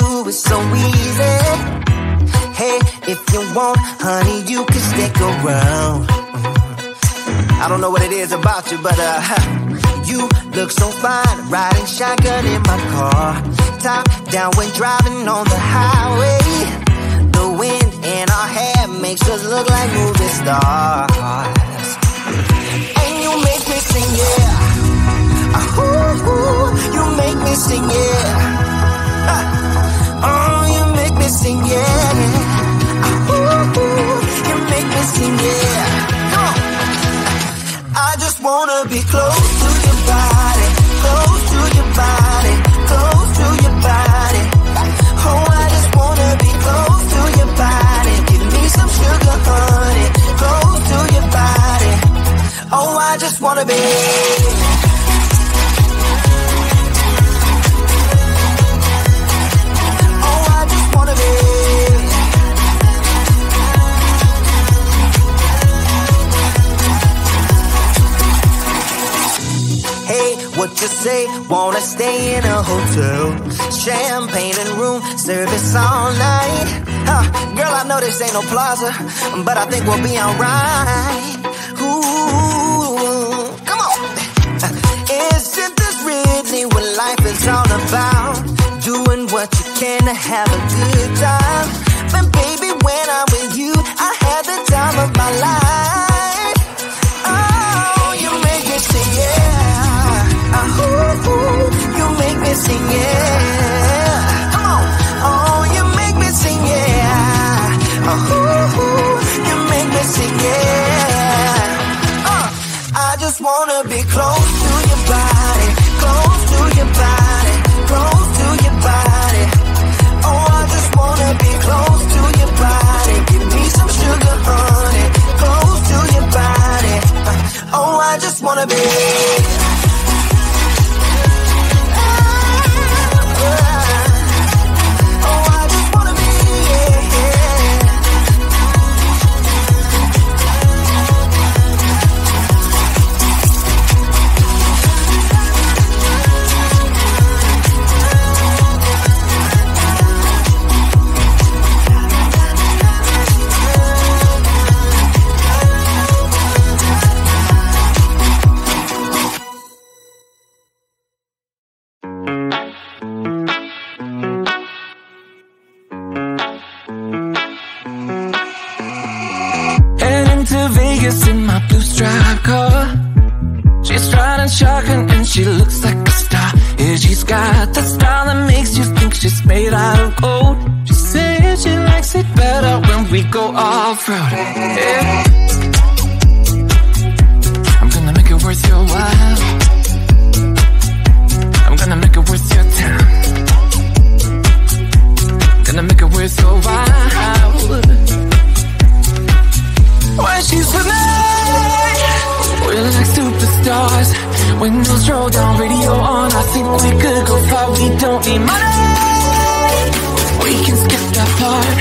do it so easy. Hey, if you want, honey, you can stick around. I don't know what it is about you, but you look so fine, riding shotgun in my car, top down when driving on the highway. The wind in our hair makes us look like movie stars. And you make me sing, yeah. Ooh, you make me sing, yeah. Oh, you make me sing, yeah. Ooh, you make me sing, yeah. Come on. I just wanna be close to your body, close to your body, close to your body. Oh, I just wanna be close to your body. Give me some sugar, honey, close to your body. Oh, I just wanna be. Oh, I just wanna be. What you say? Wanna stay in a hotel? Champagne and room service all night. Girl, I know this ain't no plaza, but I think we'll be alright. Ooh, come on. Isn't this really what life is all about? Doing what you can to have a good time. But baby, when I'm with you, I have the time of my life. Oh, you make me sing, yeah. Ooh, you make me sing, yeah. Come on. Oh, you make me sing, yeah. Ooh, you make me sing, yeah. I just wanna be close to your body, close to your body, close to your body. Oh, I just wanna be close to your body. Give me some sugar, honey, close to your body. Oh, I just wanna be. In my blue striped car, she's riding shotgun and she looks like a star. Yeah, she's got that style that makes you think she's made out of gold. She says she likes it better when we go off-road. Yeah. I'm gonna make it worth your while. I'm gonna make it worth your time. Gonna make it worth your while. When she's with me, we're like superstars. Windows roll down, radio on. I think we could go far. We don't need money, we can skip that part.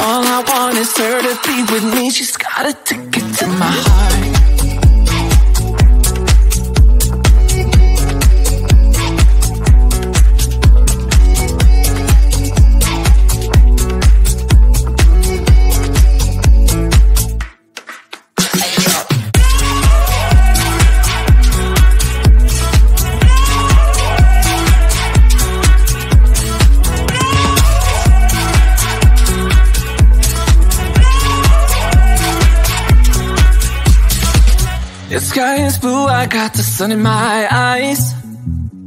All I want is her to be with me. She's got a ticket to my heart. The sky is blue, I got the sun in my eyes.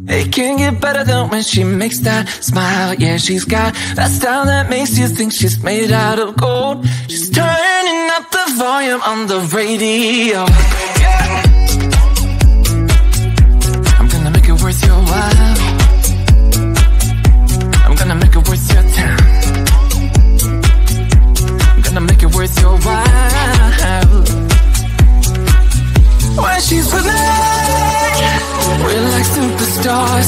It can't get better than when she makes that smile. Yeah, she's got that style that makes you think she's made out of gold. She's turning up the volume on the radio. Yeah. I'm gonna make it worth your while. I'm gonna make it worth your time. I'm gonna make it worth your while. When she's with me, we're like superstars.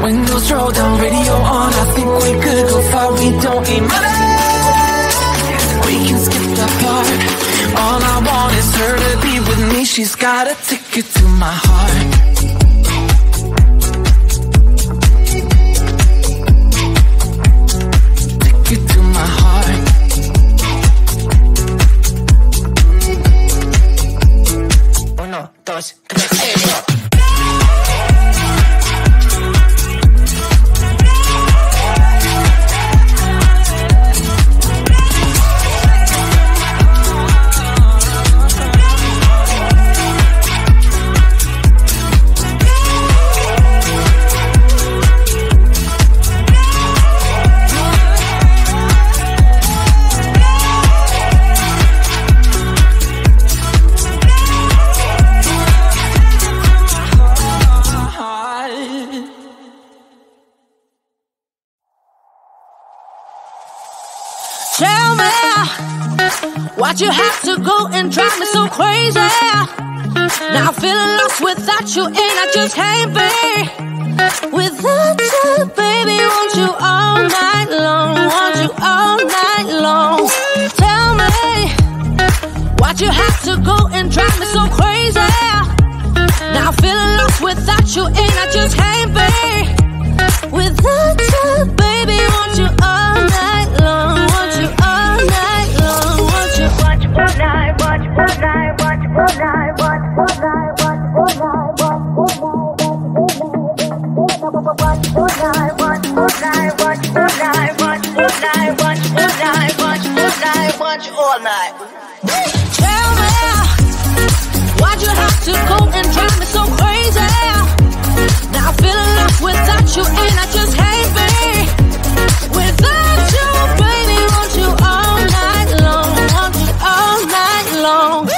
Windows roll down, radio on. I think we could go far. We don't need money, we can skip that part. All I want is her to be with me. She's got a ticket to my heart. Tell me, why'd you have to go and drive me so crazy? Now I'm feeling lost without you, and I just can't be without you, baby. Want you all night long, want you all night long. Tell me, why'd you have to go and drive me so crazy? Now I'm feeling lost without you, and I just can't be without you, baby. Want you all night long, want you all night long, want you all night, watch all night, watch all night, watch all night, watch all night, watch all night, watch all night, watch all night, watch all night, watch all night, watch all night, watch all night. Tell me, why'd you have to go and drive me so crazy? Now I'm feeling lost without you, and I just can't be without you, baby. Want you all night long, want you all night long.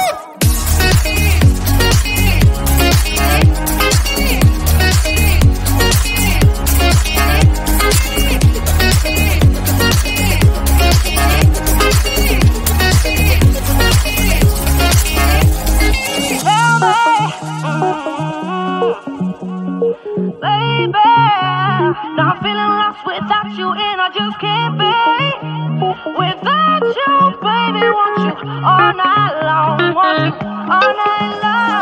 Now I'm feeling lost without you, and I just can't be without you, baby. Want you all night long, want you all night long.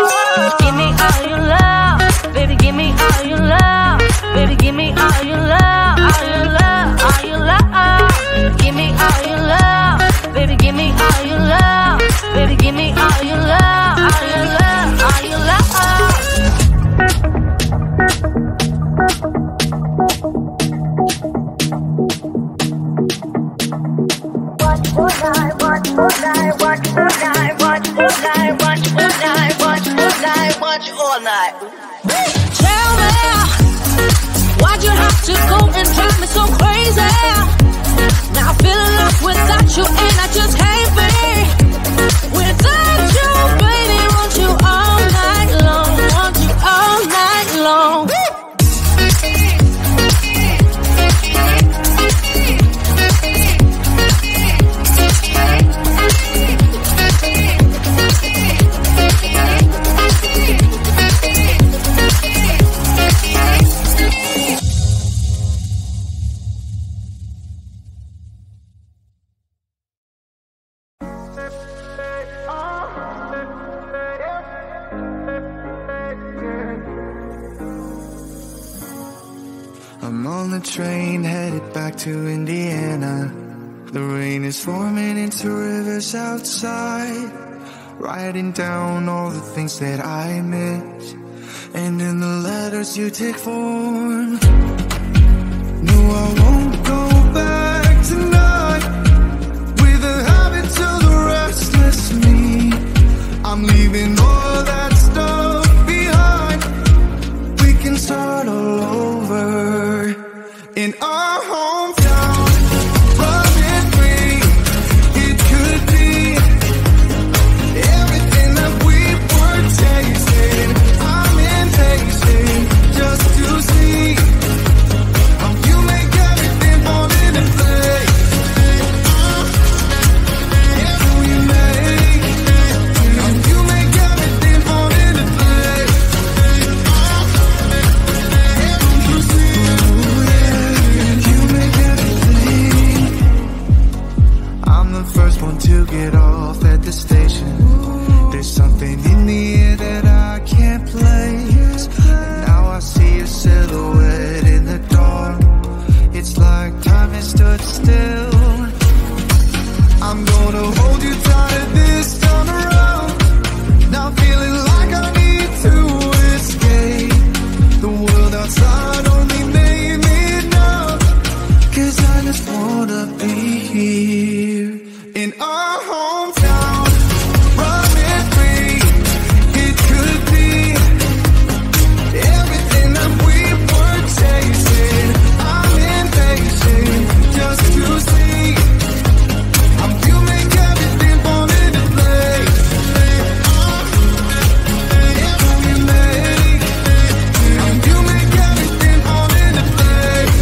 Give me all your love, baby. Give me all your love, baby. Give me all your love, all your love, all your love. Give me all your love, baby. Give me all your love, baby. Give me all your love, all your love, all your love. All night. Tell me, why'd you have to go and drive me so crazy? Now I'm feeling lost without you, and I just can't be without you, baby. Want you all night long, want you all night long. I'm on the train headed back to Indiana. The rain is forming into rivers outside, writing down all the things that I miss, and in the letters you take form. No, I won't go back tonight with the habits of the restless me. I'm leaving all that stuff behind. We can start all over in our hometown, running free. It could be everything that we were tasting. I'm impatient just to see how you make everything fall into place. How you make everything fall into place. First one to get off at the station. There's something in the air that I can't place. And now I see a silhouette in the dark. It's like time has stood still. I'm gonna hold you tight this time around. Now feeling like I need to escape. The world outside only made me numb. 'Cause I just wanna be here in our hometown, running free. It could be everything that we were chasing. I'm impatient just to see how you make everything fall into place. How you make everything fall into place.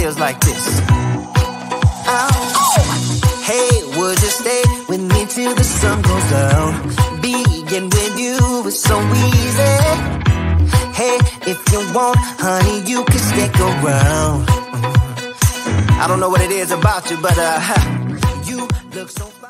feels like this. Oh, hey, would you stay with me till the sun goes down? Being with you is so easy. Hey, if you want, honey, you can stick around. I don't know what it is about you, but you look so